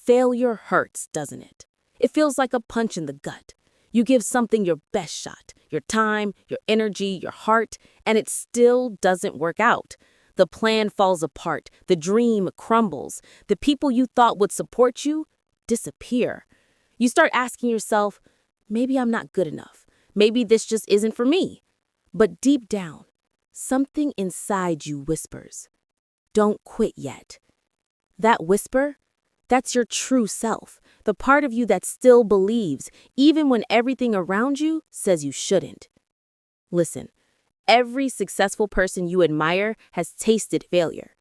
Failure hurts, doesn't it? It feels like a punch in the gut. You give something your best shot, your time, your energy, your heart, and it still doesn't work out. The plan falls apart, the dream crumbles, the people you thought would support you disappear. You start asking yourself, maybe I'm not good enough. Maybe this just isn't for me. But deep down, something inside you whispers, don't quit yet. That whisper, that's your true self, the part of you that still believes, even when everything around you says you shouldn't. Listen, every successful person you admire has tasted failure.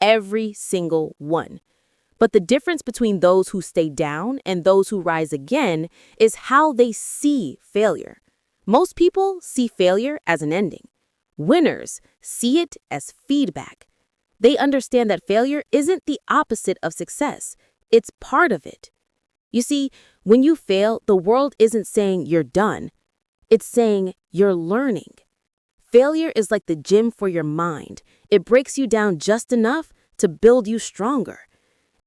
Every single one. But the difference between those who stay down and those who rise again is how they see failure. Most people see failure as an ending. Winners see it as feedback. They understand that failure isn't the opposite of success. It's part of it. You see, when you fail, the world isn't saying you're done. It's saying you're learning. Failure is like the gym for your mind. It breaks you down just enough to build you stronger.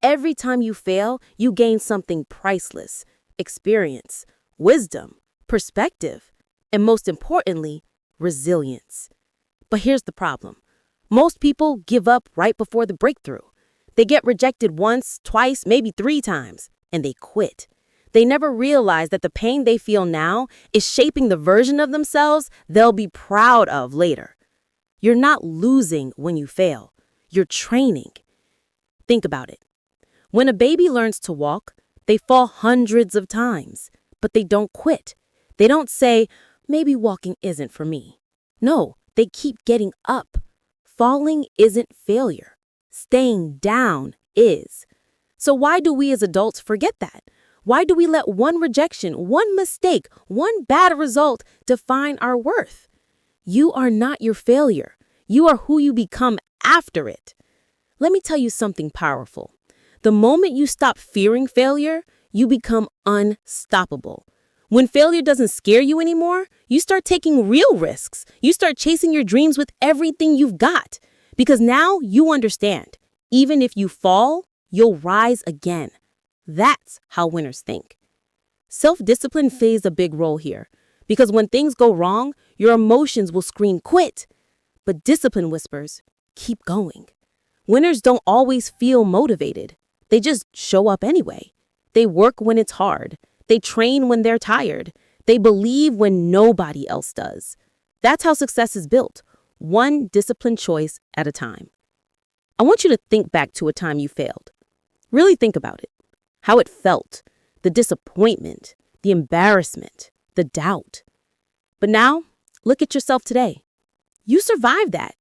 Every time you fail, you gain something priceless: experience, wisdom, perspective, and most importantly, resilience. But here's the problem. Most people give up right before the breakthrough. They get rejected once, twice, maybe 3 times, and they quit. They never realize that the pain they feel now is shaping the version of themselves they'll be proud of later. You're not losing when you fail. You're training. Think about it. When a baby learns to walk, they fall hundreds of times, but they don't quit. They don't say, maybe walking isn't for me. No, they keep getting up. Falling isn't failure. Staying down is. So why do we as adults forget that? Why do we let one rejection, one mistake, one bad result define our worth? You are not your failure. You are who you become after it. Let me tell you something powerful. The moment you stop fearing failure, you become unstoppable. When failure doesn't scare you anymore, you start taking real risks. You start chasing your dreams with everything you've got. Because now you understand, even if you fall, you'll rise again. That's how winners think. Self-discipline plays a big role here. Because when things go wrong, your emotions will scream, quit. But discipline whispers, keep going. Winners don't always feel motivated. They just show up anyway. They work when it's hard. They train when they're tired. They believe when nobody else does. That's how success is built, one disciplined choice at a time. I want you to think back to a time you failed. Really think about it. How it felt, the disappointment, the embarrassment, the doubt. But now, look at yourself today. You survived that.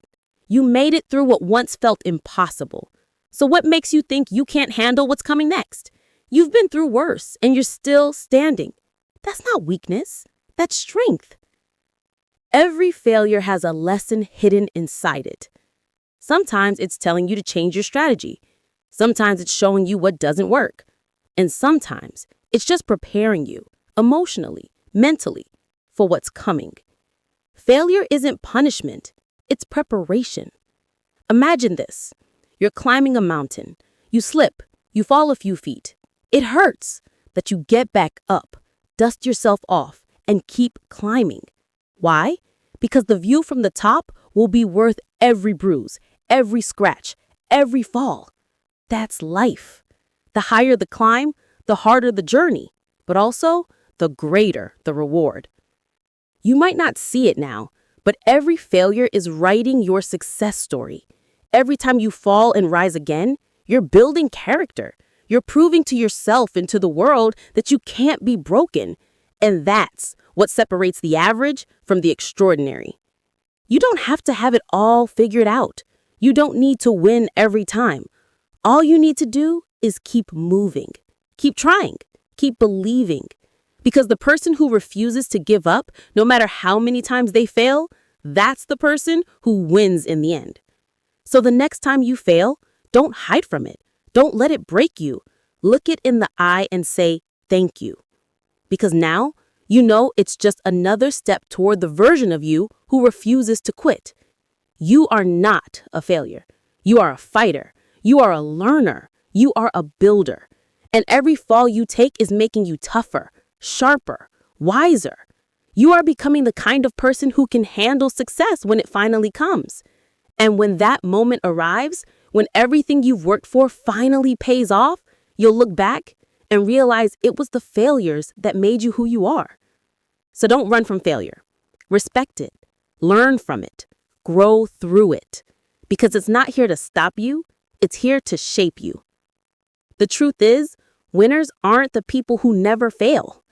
You made it through what once felt impossible. So what makes you think you can't handle what's coming next? You've been through worse, and you're still standing. That's not weakness. That's strength. Every failure has a lesson hidden inside it. Sometimes it's telling you to change your strategy. Sometimes it's showing you what doesn't work. And sometimes it's just preparing you, emotionally, mentally, for what's coming. Failure isn't punishment. It's preparation. Imagine this. You're climbing a mountain. You slip. You fall a few feet. It hurts, but you get back up, dust yourself off, and keep climbing. Why? Because the view from the top will be worth every bruise, every scratch, every fall. That's life. The higher the climb, the harder the journey, but also the greater the reward. You might not see it now, but every failure is writing your success story. Every time you fall and rise again, you're building character. You're proving to yourself and to the world that you can't be broken. And that's what separates the average from the extraordinary. You don't have to have it all figured out. You don't need to win every time. All you need to do is keep moving, keep trying, keep believing. Because the person who refuses to give up, no matter how many times they fail, that's the person who wins in the end. So the next time you fail, don't hide from it. Don't let it break you. Look it in the eye and say, thank you. Because now, you know it's just another step toward the version of you who refuses to quit. You are not a failure. You are a fighter. You are a learner. You are a builder. And every fall you take is making you tougher, sharper, wiser. You are becoming the kind of person who can handle success when it finally comes. And when that moment arrives, when everything you've worked for finally pays off, you'll look back and realize it was the failures that made you who you are. So don't run from failure. Respect it. Learn from it. Grow through it. Because it's not here to stop you, it's here to shape you. The truth is, winners aren't the people who never fail.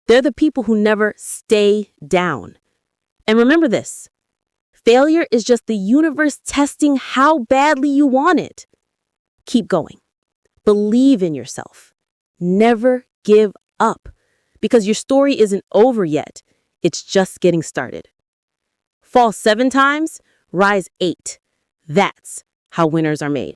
They're the people who never stay down. And remember this, failure is just the universe testing how badly you want it. Keep going. Believe in yourself. Never give up, because your story isn't over yet. It's just getting started. Fall 7 times, rise 8. That's how winners are made.